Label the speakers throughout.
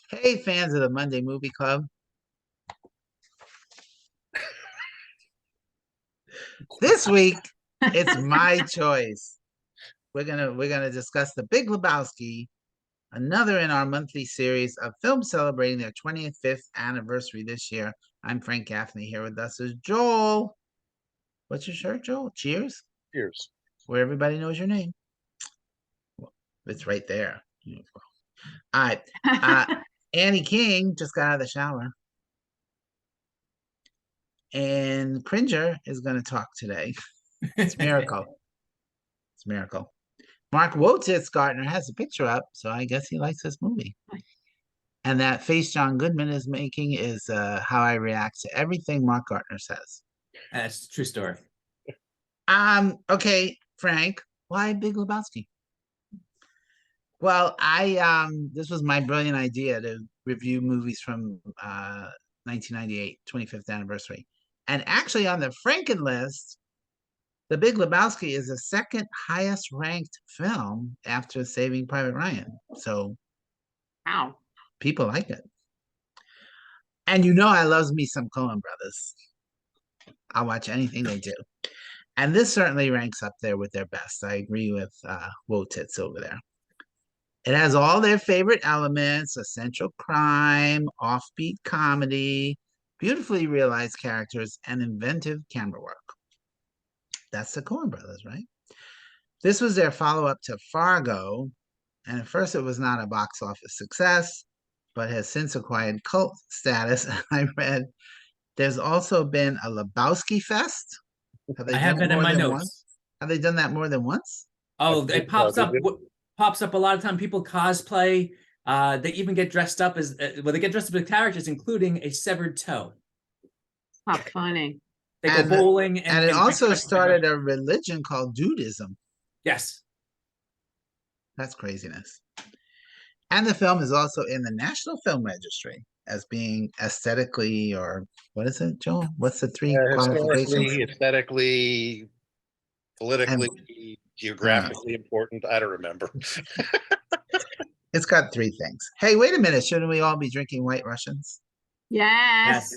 Speaker 1: Hey, fans of the Monday Movie Club. This week, it's my choice. We're gonna discuss The Big Lebowski, another in our monthly series of films celebrating their 25th anniversary this year. I'm Frank Gaffney. Here with us is Joel. What's your shirt, Joel? Cheers.
Speaker 2: Cheers.
Speaker 1: Where everybody knows your name. Well, it's right there. All right. Annie King just got out of the shower. And Cringer is going to talk today. It's a miracle. It's a miracle. Mark Wotis Gardner has a picture up, so I guess he likes this movie. And that face John Goodman is making is how I react to everything Mark Gardner says.
Speaker 3: That's a true story.
Speaker 1: Okay, Frank, why Big Lebowski? Well, this was my brilliant idea to review movies from 1998, 25th anniversary. And actually on the Franken list, The Big Lebowski is the second highest ranked film after Saving Private Ryan. So,
Speaker 4: wow,
Speaker 1: people like it. And you know I love me some Coen brothers. I'll watch anything they do. And this certainly ranks up there with their best. I agree with Wotits over there. It has all their favorite elements, essential crime, offbeat comedy, beautifully realized characters, and inventive camera work. That's the Coen brothers, right? This was their follow-up to Fargo, and at first it was not a box office success, but has since acquired cult status. I read there's also been a Lebowski Fest.
Speaker 3: I have that in my notes.
Speaker 1: Once? Have they done that more than once?
Speaker 3: Oh, it pops up. Pops up a lot of time. People cosplay. They even get dressed up as they get dressed up as characters, including a severed toe.
Speaker 4: How funny!
Speaker 3: They go bowling,
Speaker 1: and it also started a religion called Judaism.
Speaker 3: Yes,
Speaker 1: that's craziness. And the film is also in the National Film Registry as being aesthetically, or what is it, Joel? What's the three qualifications?
Speaker 2: Aesthetically, politically, geographically important. I don't remember.
Speaker 1: It's got three things. Hey, wait a minute. Shouldn't we all be drinking White Russians?
Speaker 4: Yes.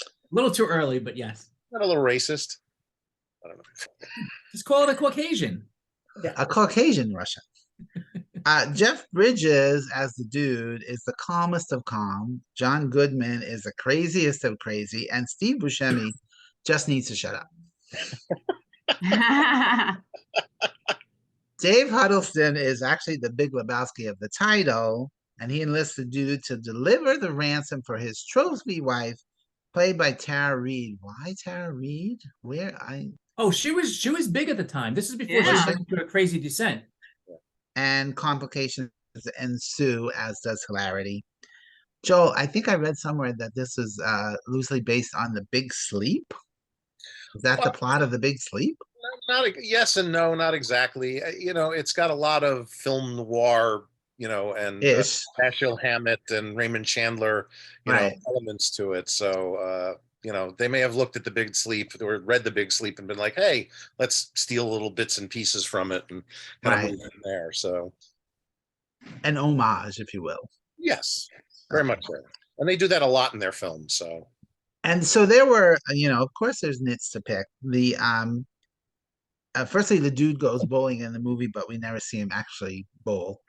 Speaker 3: A little too early, but yes.
Speaker 2: Not a little racist. I don't know.
Speaker 3: Just call it a Caucasian.
Speaker 1: Yeah, a Caucasian Russian. Jeff Bridges as the dude is the calmest of calm. John Goodman is the craziest of crazy. And Steve Buscemi just needs to shut up. Dave Huddleston is actually the Big Lebowski of the title, and he enlists the dude to deliver the ransom for his trophy wife, played by Tara Reid. Why Tara Reid?
Speaker 3: Oh, she was big at the time. This is before she went into a crazy descent.
Speaker 1: And complications ensue, as does hilarity. Joel, I think I read somewhere that this is loosely based on The Big Sleep. Is that the plot of The Big Sleep?
Speaker 2: Not yes and no, not exactly. It's got a lot of film noir, and Dashiell Hammett and Raymond Chandler, elements to it. So, they may have looked at The Big Sleep or read The Big Sleep and been like, hey, let's steal little bits and pieces from it and kind of move in there. So,
Speaker 1: an homage, if you will.
Speaker 2: Yes, very much so. And they do that a lot in their films. So,
Speaker 1: and so there were, of course, there's nits to pick. The firstly, the dude goes bowling in the movie, but we never see him actually bowl.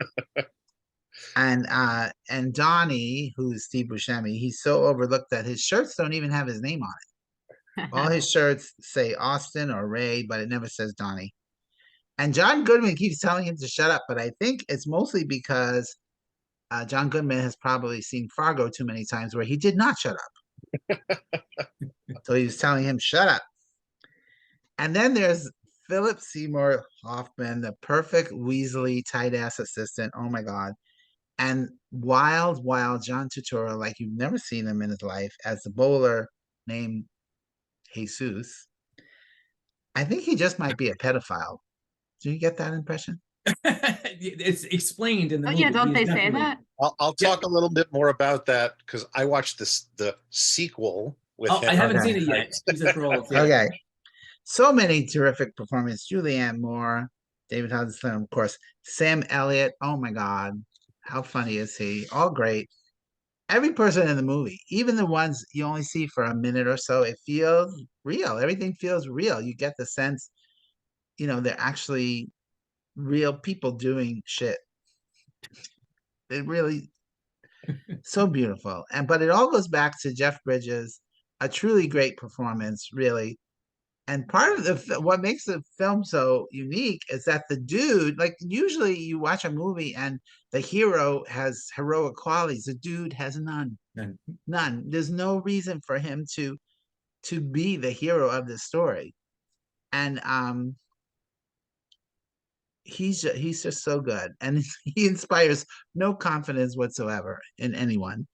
Speaker 1: And Donnie, who's Steve Buscemi, he's so overlooked that his shirts don't even have his name on it. All his shirts say Austin or Ray, but it never says Donnie. And John Goodman keeps telling him to shut up, but I think it's mostly because John Goodman has probably seen Fargo too many times where he did not shut up. So he was telling him, shut up. And then there's Philip Seymour Hoffman, the perfect Weasley tight-ass assistant. Oh, my God. And wild John Turturro, like you've never seen him in his life, as the bowler named Jesus. I think he just might be a pedophile. Do you get that impression?
Speaker 3: It's explained in the movie.
Speaker 4: Yeah, don't they say that?
Speaker 2: I'll talk a little bit more about that because I watched the sequel with him.
Speaker 3: I haven't seen it yet.
Speaker 1: Okay. So many terrific performances. Julianne Moore, David Hudson, of course. Sam Elliott. Oh, my God. How funny is he? All great. Every person in the movie, even the ones you only see for a minute or so, it feels real. Everything feels real. You get the sense, they're actually real people doing shit. It really so beautiful. But it all goes back to Jeff Bridges, a truly great performance, really. And part of what makes the film so unique is that the dude, like usually you watch a movie and the hero has heroic qualities. The dude has none. None. There's no reason for him to be the hero of the story. And he's just so good. And he inspires no confidence whatsoever in anyone.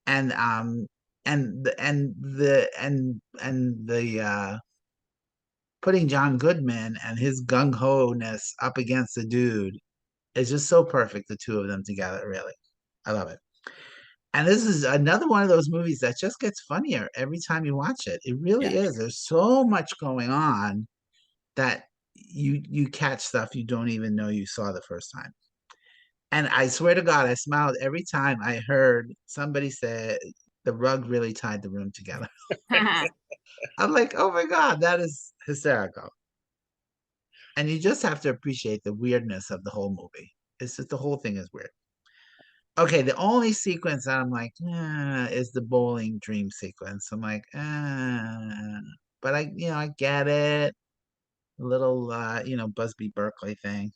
Speaker 1: And the putting John Goodman and his gung ho-ness up against the dude is just so perfect, the two of them together, really. I love it. And this is another one of those movies that just gets funnier every time you watch it. It really is. There's so much going on that you catch stuff you don't even know you saw the first time. And I swear to God, I smiled every time I heard somebody say the rug really tied the room together. I'm like, oh my God, that is hysterical. And you just have to appreciate the weirdness of the whole movie. It's just the whole thing is weird. Okay, the only sequence that I'm like, is the bowling dream sequence. I'm like, but I get it. A little, Busby Berkeley thing.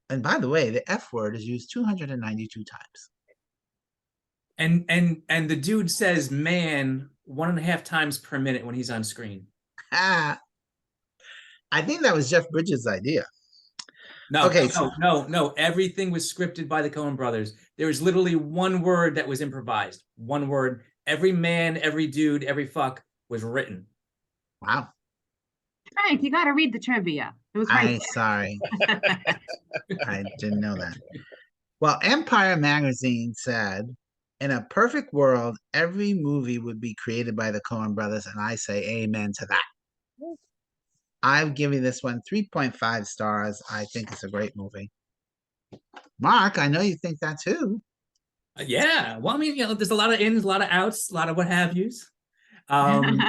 Speaker 1: And by the way, the F word is used 292 times.
Speaker 3: And the dude says "man" 1.5 times per minute when he's on screen.
Speaker 1: I think that was Jeff Bridges' idea.
Speaker 3: No, okay, no. Everything was scripted by the Coen brothers. There was literally one word that was improvised. One word. Every man, every dude, every fuck was written.
Speaker 1: Wow.
Speaker 4: Frank, you got to read the trivia. It was right.
Speaker 1: Sorry. I didn't know that. Well, Empire Magazine said, in a perfect world, every movie would be created by the Coen brothers, and I say amen to that. I'm giving this one 3.5 stars. I think it's a great movie. Mark, I know you think that too.
Speaker 3: Yeah. Well, I mean, there's a lot of ins, a lot of outs, a lot of what have yous. And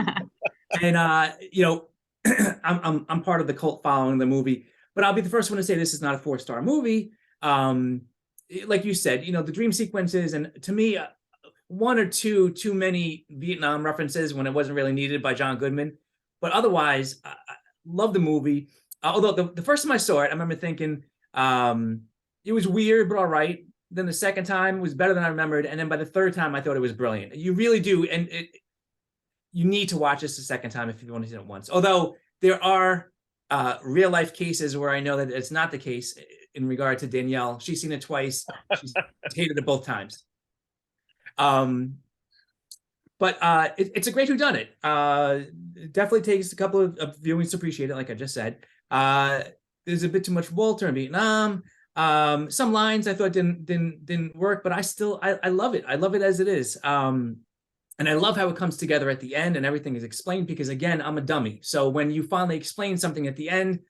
Speaker 3: I'm part of the cult following the movie, but I'll be the first one to say this is not a 4-star movie. Like you said, the dream sequences, and to me, one or too many Vietnam references when it wasn't really needed by John Goodman. But otherwise, I love the movie. Although the first time I saw it, I remember thinking it was weird, but all right. Then the second time was better than I remembered, and then by the third time, I thought it was brilliant. You really do, and you need to watch this a second time if you want to see it once. Although there are real life cases where I know that it's not the case in regard to Danielle. She's seen it twice. She's hated it both times. But it's a great whodunit. It definitely takes a couple of viewings to appreciate it, like I just said. There's a bit too much Walter in Vietnam. Some lines I thought didn't work, but I love it. I love it as it is. And I love how it comes together at the end and everything is explained because, again, I'm a dummy. So when you finally explain something at the end,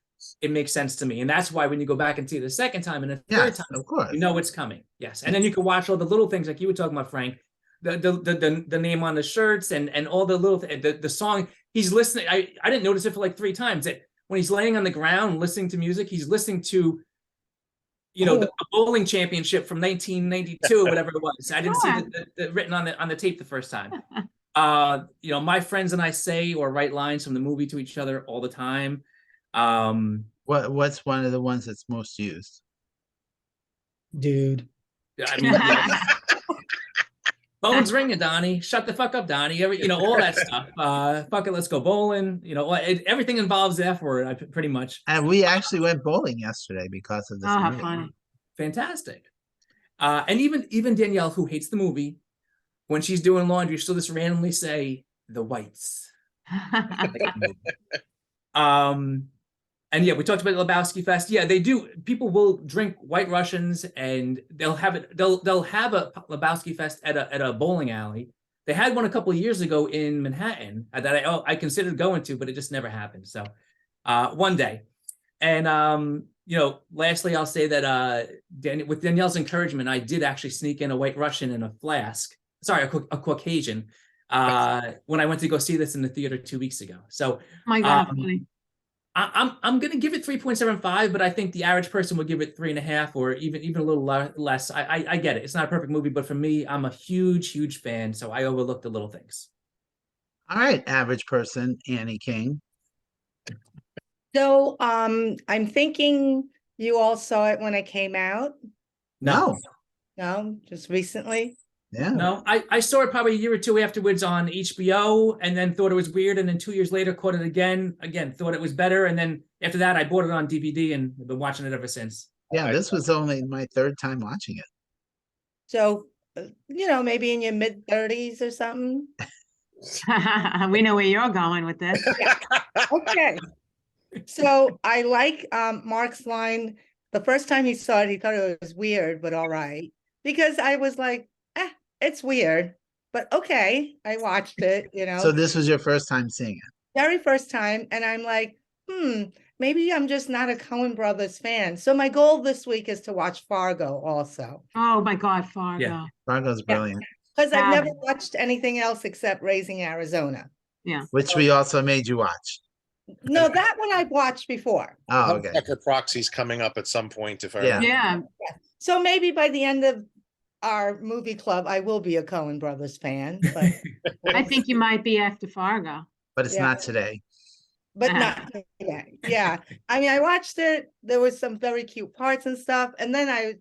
Speaker 3: it makes sense to me. And that's why when you go back and see it the second time and the third time,
Speaker 1: of course,
Speaker 3: you know it's coming. Yes. And then you can watch all the little things like you were talking about, Frank, the name on the shirts and all the little, the song. He's listening. I didn't notice it for like 3 times. That when he's laying on the ground listening to music, he's listening to the bowling championship from 1992 or whatever it was. I didn't see the written on the tape the first time. My friends and I say or write lines from the movie to each other all the time.
Speaker 1: What's one of the ones that's most used?
Speaker 3: Dude. I mean, phone's ringing, Donnie. Shut the fuck up, Donnie. All that stuff. Fuck it, let's go bowling. Everything involves the F word, pretty much.
Speaker 1: And we actually went bowling yesterday because of this movie.
Speaker 4: How funny.
Speaker 3: Fantastic. And even Danielle, who hates the movie, when she's doing laundry, she'll just randomly say the whites. And yeah, we talked about Lebowski Fest. Yeah, they do. People will drink White Russians, and they'll have it. They'll have a Lebowski Fest at a bowling alley. They had one a couple of years ago in Manhattan that I considered going to, but it just never happened. So one day, and lastly, I'll say that with Danielle's encouragement, I did actually sneak in a White Russian in a flask. Sorry, a Caucasian. When I went to go see this in the theater 2 weeks ago. So,
Speaker 4: My God,
Speaker 3: I'm gonna give it 3.75, but I think the average person would give it 3.5 or even a little less. I get it. It's not a perfect movie, but for me, I'm a huge fan, so I overlook the little things.
Speaker 1: All right, average person, Annie King.
Speaker 5: So I'm thinking you all saw it when it came out.
Speaker 3: No.
Speaker 5: No, just recently.
Speaker 1: Yeah.
Speaker 3: No, I saw it probably a year or two afterwards on HBO and then thought it was weird. And then 2 years later, caught it again, thought it was better. And then after that, I bought it on DVD and been watching it ever since.
Speaker 1: Yeah, this was only my third time watching it.
Speaker 5: So, maybe in your mid-30s or something.
Speaker 4: we know where you're going with this.
Speaker 5: Okay. So I like Mark's line. The first time he saw it, he thought it was weird, but all right. Because I was like, it's weird, but okay. I watched it,
Speaker 1: So this was your first time seeing it?
Speaker 5: Very first time. And I'm like, maybe I'm just not a Coen Brothers fan. So my goal this week is to watch Fargo also.
Speaker 4: Oh my God, Fargo.
Speaker 3: Yeah.
Speaker 1: Fargo's brilliant.
Speaker 5: Because I've never watched anything else except Raising Arizona.
Speaker 4: Yeah.
Speaker 1: Which we also made you watch.
Speaker 5: No, that one I've watched before.
Speaker 1: Oh, okay.
Speaker 2: Tucker Proxy's coming up at some point, if I
Speaker 1: Yeah.
Speaker 2: remember.
Speaker 4: Yeah.
Speaker 5: So maybe by the end of our movie club, I will be a Coen Brothers fan. But
Speaker 4: I think you might be after Fargo.
Speaker 1: But it's not today.
Speaker 5: But not today. Yeah. I mean, I watched it. There was some very cute parts and stuff. And then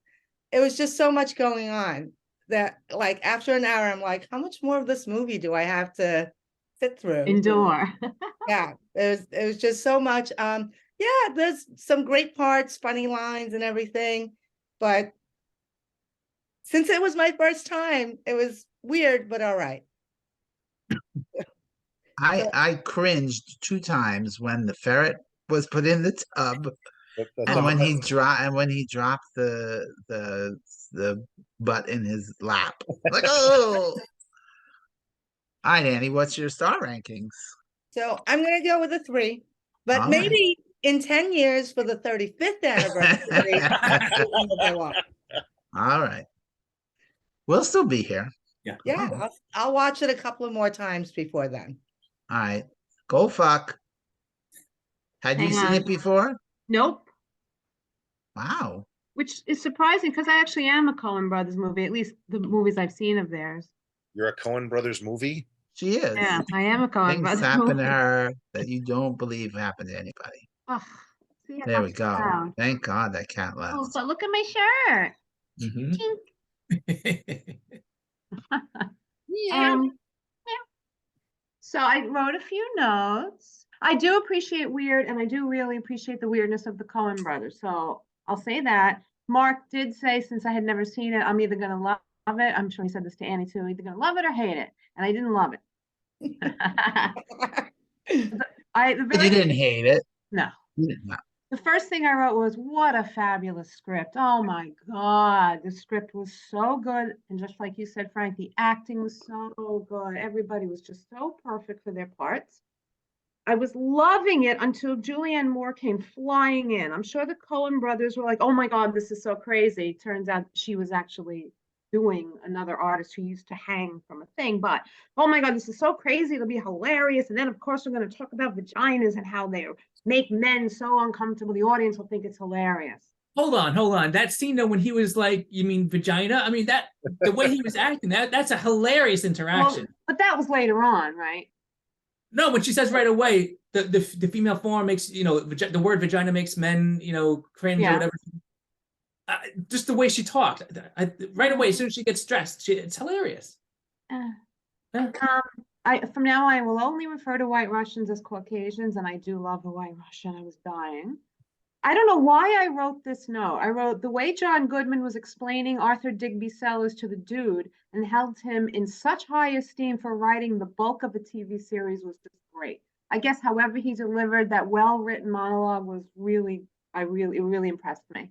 Speaker 5: it was just so much going on that like after an hour, I'm like, how much more of this movie do I have to sit through?
Speaker 4: Endure.
Speaker 5: Yeah. It was just so much. Yeah, there's some great parts, funny lines and everything. But since it was my first time, it was weird, but all right.
Speaker 1: I cringed 2 times when the ferret was put in the tub, and when he dropped the butt in his lap. Like, oh. All right, Annie, what's your star rankings?
Speaker 5: So I'm gonna go with a 3, but
Speaker 1: All
Speaker 5: maybe in 10 years for the 35th anniversary.
Speaker 1: All right. We'll still be here.
Speaker 3: Yeah.
Speaker 5: Yeah,
Speaker 1: Oh.
Speaker 5: I'll watch it a couple of more times before then.
Speaker 1: All right. Go fuck. Had you
Speaker 4: Hang
Speaker 1: seen
Speaker 4: on.
Speaker 1: it before?
Speaker 4: Nope.
Speaker 1: Wow.
Speaker 4: Which is surprising because I actually am a Coen Brothers movie, at least the movies I've seen of theirs.
Speaker 2: You're a Coen Brothers movie?
Speaker 1: She is.
Speaker 4: Yeah, I am a Coen
Speaker 1: Things
Speaker 4: Brothers
Speaker 1: happen
Speaker 4: movie.
Speaker 1: to her that you don't believe happen to anybody.
Speaker 4: Oh, see, I
Speaker 1: There we
Speaker 4: knocked it
Speaker 1: go.
Speaker 4: down.
Speaker 1: Thank God that cat left.
Speaker 4: Oh, but look at my shirt.
Speaker 1: Mhm.
Speaker 4: Tink. Yeah. So I wrote a few notes. I do appreciate weird, and I do really appreciate the weirdness of the Coen brothers. So I'll say that. Mark did say, since I had never seen it, I'm either going to love it. I'm sure he said this to Annie too. Either going to love it or hate it. And I didn't love it.
Speaker 1: But you didn't hate it.
Speaker 4: No.
Speaker 1: You didn't, no.
Speaker 4: The first thing I wrote was, what a fabulous script. Oh my God. The script was so good. And just like you said, Frank, the acting was so good. Everybody was just so perfect for their parts. I was loving it until Julianne Moore came flying in. I'm sure the Coen brothers were like, oh my God, this is so crazy. Turns out she was actually doing another artist who used to hang from a thing. But, oh my God, this is so crazy. It'll be hilarious. And then, of course, we're going to talk about vaginas and how they make men so uncomfortable. The audience will think it's hilarious.
Speaker 3: Hold on. That scene though, when he was like, you mean vagina? I mean, that the way he was acting, that's a hilarious interaction.
Speaker 4: Well, but that was later on, right?
Speaker 3: No, when she says right away, the female form makes, the word vagina makes men, cringe or whatever. Just the way she talked, right away, as soon as she gets dressed, it's hilarious.
Speaker 4: From now I will only refer to White Russians as Caucasians, and I do love the White Russian. I was dying. I don't know why I wrote this note. I wrote, the way John Goodman was explaining Arthur Digby Sellers to the dude and held him in such high esteem for writing the bulk of the TV series was just great. I guess however he delivered that well-written monologue was it really impressed me.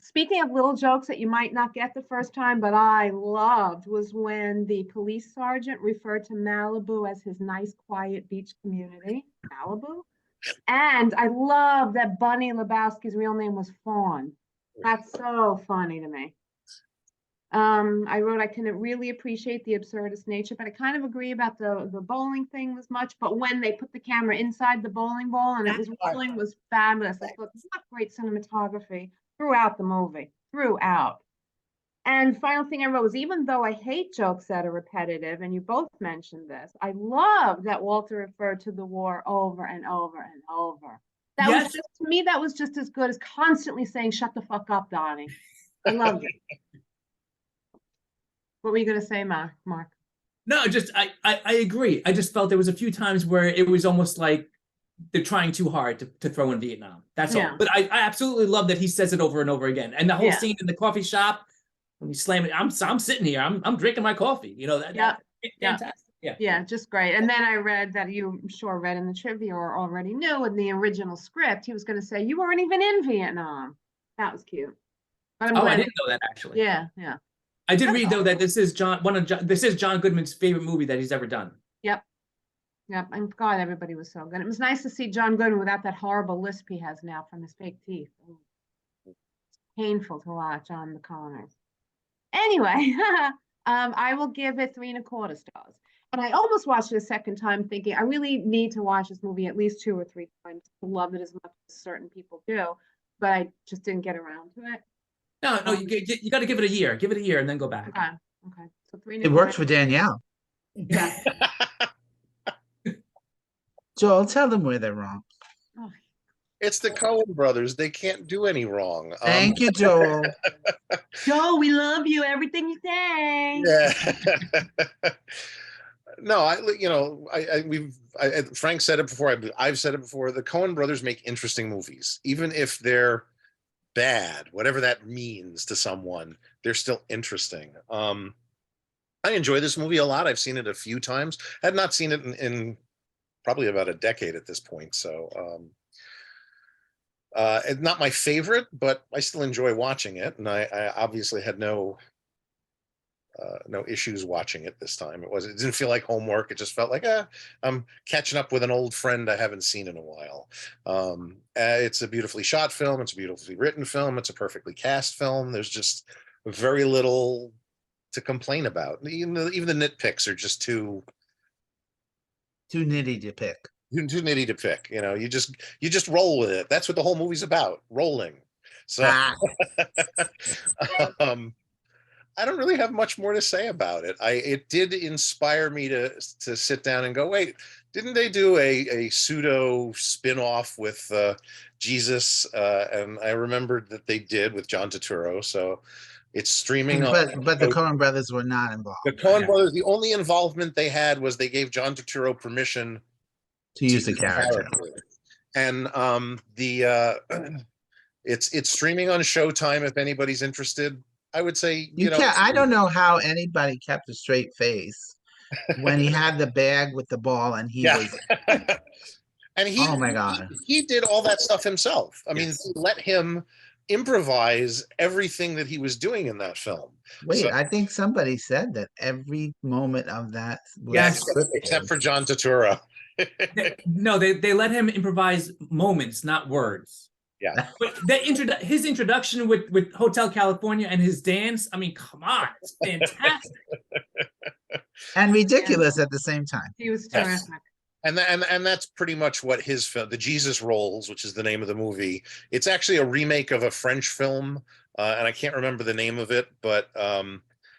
Speaker 4: Speaking of little jokes that you might not get the first time, but I loved, was when the police sergeant referred to Malibu as his nice, quiet beach community. Malibu? And I love that Bunny Lebowski's real name was Fawn. That's so funny to me. I wrote, I can really appreciate the absurdist nature, but I kind of agree about the bowling thing was much. But when they put the camera inside the bowling ball and it was rolling, was fabulous. I thought, what great cinematography throughout the movie, throughout. And final thing I wrote was, even though I hate jokes that are repetitive, and you both mentioned this, I love that Walter referred to the war over and over and over. That was just, to me, that was just as good as constantly saying, shut the fuck up, Donnie. I loved it. What were you going to say, Mark?
Speaker 3: No, just I agree. I just felt there was a few times where it was almost like they're trying too hard to throw in Vietnam. That's all. But I absolutely love that he says it over and over again. And the whole scene in the coffee shop when he's slamming, I'm sitting here, I'm drinking my coffee. You know, that's fantastic.
Speaker 4: Yeah, just great. And then I read that you sure read in the trivia or already knew in the original script, he was going to say, you weren't even in Vietnam. That was cute.
Speaker 3: But I didn't know that actually.
Speaker 4: Yeah.
Speaker 3: I did read though that this is John Goodman's favorite movie that he's ever done.
Speaker 4: Yep. I'm glad everybody was so good. It was nice to see John Goodman without that horrible lisp he has now from his fake teeth. It's painful to watch on the corners. Anyway, I will give it 3.25 stars. And I almost watched it a second time thinking I really need to watch this movie at least 2 or 3 times to love it as much as certain people do, but I just didn't get around to it.
Speaker 3: No, you got to give it a year. Give it a year and then go back.
Speaker 4: Okay. So 3.25.
Speaker 1: It worked for Danielle.
Speaker 4: Yeah.
Speaker 1: Joel, tell them where they're wrong.
Speaker 4: Oh.
Speaker 2: It's the Coen brothers. They can't do any wrong.
Speaker 1: Thank you, Joel.
Speaker 4: Joel, we love you. Everything you say.
Speaker 2: Yeah. No, Frank said it before. I've said it before. The Coen brothers make interesting movies, even if they're bad, whatever that means to someone. They're still interesting. I enjoy this movie a lot. I've seen it a few times. I had not seen it in probably about a decade at this point. So it's not my favorite, but I still enjoy watching it. And I obviously had no issues watching it this time. It didn't feel like homework. It just felt like I'm catching up with an old friend I haven't seen in a while. It's a beautifully shot film. It's a beautifully written film. It's a perfectly cast film. There's just very little to complain about. Even the nitpicks are just too
Speaker 1: nitty to pick.
Speaker 2: Too nitty to pick. You know, you just roll with it. That's what the whole movie's about, rolling. So I don't really have much more to say about it. It did inspire me to sit down and go, wait, didn't they do a pseudo spin-off with Jesus? And I remembered that they did with John Turturro. So it's streaming.
Speaker 1: But the Coen brothers were not involved.
Speaker 2: The Coen brothers, the only involvement they had was they gave John Turturro permission
Speaker 1: to use the character.
Speaker 2: And it's streaming on Showtime if anybody's interested. I would say,
Speaker 1: I don't know how anybody kept a straight face when he had the bag with the ball and he was.
Speaker 2: And
Speaker 1: oh my God.
Speaker 2: He did all that stuff himself. I mean, let him improvise everything that he was doing in that film.
Speaker 1: Wait, I think somebody said that every moment of that
Speaker 2: was except for John Turturro.
Speaker 3: No, they let him improvise moments, not words.
Speaker 2: Yeah.
Speaker 3: But his introduction with Hotel California and his dance, I mean, come on, it's fantastic.
Speaker 1: And ridiculous at the same time.
Speaker 4: He was terrific.
Speaker 2: And that's pretty much what his film, The Jesus Rolls, which is the name of the movie. It's actually a remake of a French film, and I can't remember the name of it, but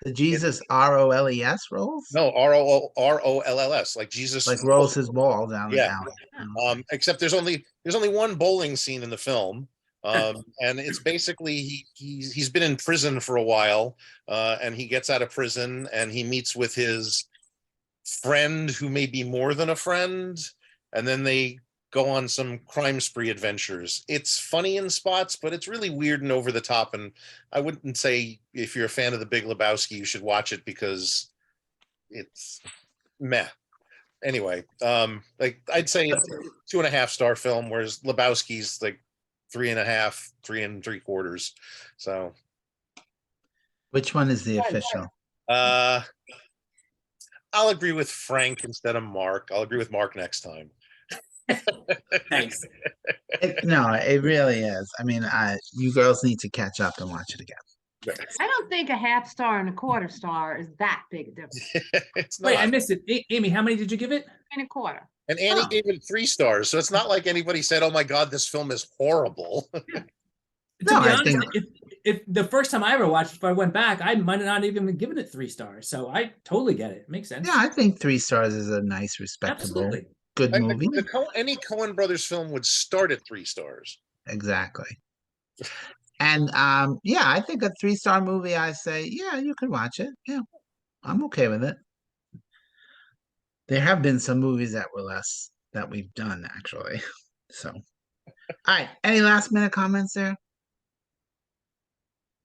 Speaker 1: the Jesus ROLES rolls?
Speaker 2: No, ROLLS, like Jesus,
Speaker 1: like rolls his ball down the alley.
Speaker 2: Except there's only one bowling scene in the film, and it's basically he's been in prison for a while, and he gets out of prison and he meets with his friend who may be more than a friend, and then they go on some crime spree adventures. It's funny in spots, but it's really weird and over the top. And I wouldn't say if you're a fan of The Big Lebowski, you should watch it because it's meh. Anyway, like I'd say it's a 2.5 star film, whereas Lebowski's like 3.5, 3 3/4. So,
Speaker 1: which one is the official?
Speaker 2: I'll agree with Frank instead of Mark. I'll agree with Mark next time.
Speaker 3: Thanks.
Speaker 1: No, it really is. I mean, you girls need to catch up and watch it again.
Speaker 4: I don't think a half star and a quarter star is that big a difference.
Speaker 2: It's
Speaker 3: Wait, I
Speaker 2: not.
Speaker 3: missed it. Amy, how many did you give it?
Speaker 4: And a quarter.
Speaker 2: And Annie
Speaker 3: Oh.
Speaker 2: gave it 3 stars, so it's not like anybody said, "Oh my God, this film is horrible."
Speaker 3: To
Speaker 1: No,
Speaker 3: be
Speaker 1: I
Speaker 3: honest,
Speaker 1: think-
Speaker 3: if the first time I ever watched, if I went back, I might have not even given it 3 stars. So I totally get it. Makes sense.
Speaker 1: Yeah, I think 3 stars is a nice, respectable,
Speaker 3: Absolutely.
Speaker 1: good
Speaker 2: Like,
Speaker 1: movie.
Speaker 2: any Coen Brothers film would start at 3 stars.
Speaker 1: Exactly. And yeah, I think a 3-star movie, I say, yeah, you can watch it. Yeah, I'm okay with it. There have been some movies that were less that we've done, actually. So, all right. Any last minute comments there?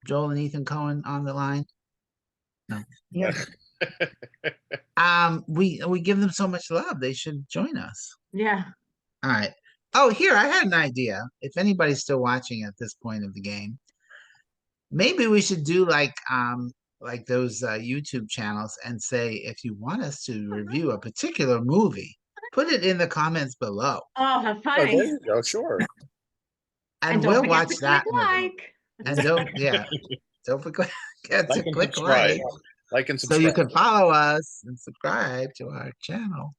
Speaker 1: Joel and Ethan Cohen on the line? No.
Speaker 5: Yeah.
Speaker 1: We give them so much love. They should join us.
Speaker 4: Yeah.
Speaker 1: All right. Oh, here, I had an idea. If anybody's still watching at this point of the game, maybe we should do like those YouTube channels and say, if you want us to review a particular movie, put it in the comments below.
Speaker 4: Oh, how
Speaker 2: Oh,
Speaker 4: funny.
Speaker 2: there you go. Sure.
Speaker 1: And
Speaker 4: don't
Speaker 1: we'll
Speaker 4: forget
Speaker 1: watch
Speaker 4: to
Speaker 1: that
Speaker 4: click
Speaker 1: movie.
Speaker 4: like.
Speaker 1: And don't forget to
Speaker 2: Like and
Speaker 1: click
Speaker 2: subscribe.
Speaker 1: like.
Speaker 2: Like and
Speaker 1: So
Speaker 2: subscribe.
Speaker 1: you can follow us and subscribe to our channel.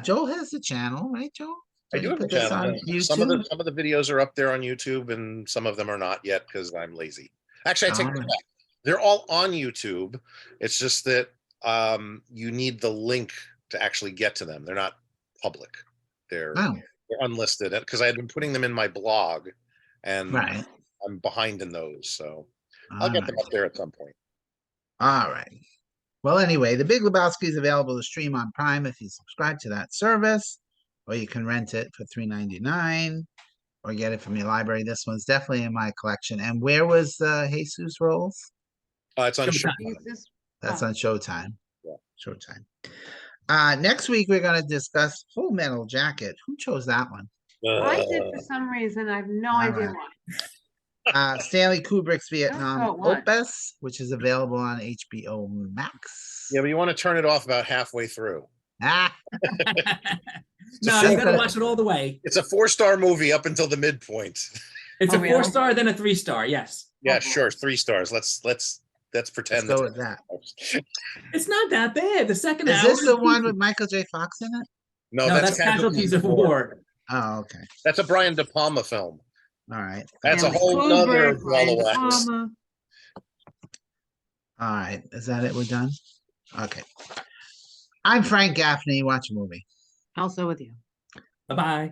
Speaker 1: Joel has a channel, right, Joel?
Speaker 2: I
Speaker 1: So
Speaker 2: do
Speaker 1: you
Speaker 2: have a
Speaker 1: put this
Speaker 2: channel.
Speaker 1: on YouTube?
Speaker 2: Some of the videos are up there on YouTube, and some of them are not yet because I'm lazy. Actually, I take
Speaker 1: All
Speaker 2: that
Speaker 1: right.
Speaker 2: back. They're all on YouTube. It's just that you need the link to actually get to them. They're not public. They're
Speaker 1: Oh,
Speaker 2: they're unlisted because I had been putting them in my blog, and
Speaker 1: right.
Speaker 2: I'm behind in those. So I'll
Speaker 1: All
Speaker 2: get
Speaker 1: right.
Speaker 2: them up there at some point.
Speaker 1: All right. Well, anyway, The Big Lebowski is available to stream on Prime if you subscribe to that service, or you can rent it for $3.99 or get it from your library. This one's definitely in my collection. And where was Jesus Rolls?
Speaker 2: It's on
Speaker 3: Showtime.
Speaker 2: Showtime.
Speaker 4: Jesus.
Speaker 1: That's
Speaker 4: Oh.
Speaker 1: on Showtime.
Speaker 2: Yeah.
Speaker 1: Showtime. Next week, we're going to discuss Full Metal Jacket. Who chose that one?
Speaker 4: I did for some reason. I have no
Speaker 1: All
Speaker 4: idea
Speaker 1: right.
Speaker 4: why.
Speaker 1: Stanley Kubrick's
Speaker 4: Oh,
Speaker 1: Vietnam
Speaker 4: what?
Speaker 1: Opus, which is available on HBO Max.
Speaker 2: Yeah, but you want to turn it off about halfway through.
Speaker 1: Ah,
Speaker 3: No,
Speaker 1: So
Speaker 3: you gotta
Speaker 1: good.
Speaker 3: watch it all the way.
Speaker 2: It's a 4-star movie up until the midpoint.
Speaker 3: It's
Speaker 4: Oh,
Speaker 3: a
Speaker 4: really?
Speaker 3: 4-star, then a 3-star. Yes.
Speaker 2: Yeah,
Speaker 4: boy.
Speaker 2: sure, 3 stars. Let's pretend
Speaker 1: let's go
Speaker 2: that's
Speaker 1: with that.
Speaker 3: It's not that bad. The second
Speaker 1: Is
Speaker 3: hour
Speaker 1: this the one
Speaker 3: decent.
Speaker 1: with Michael J. Fox in it?
Speaker 2: No,
Speaker 3: No, that's Casualties of War.
Speaker 1: Oh, okay.
Speaker 2: That's a Brian De Palma film.
Speaker 1: All right.
Speaker 2: That's a
Speaker 4: Stanley
Speaker 2: whole nother
Speaker 4: Kubrick, Brian
Speaker 2: ball of
Speaker 4: De
Speaker 2: wax.
Speaker 4: Palma.
Speaker 1: All right. Is that it? We're done? Okay. I'm Frank Gaffney. Watch a movie.
Speaker 4: Also with you.
Speaker 3: Bye-bye.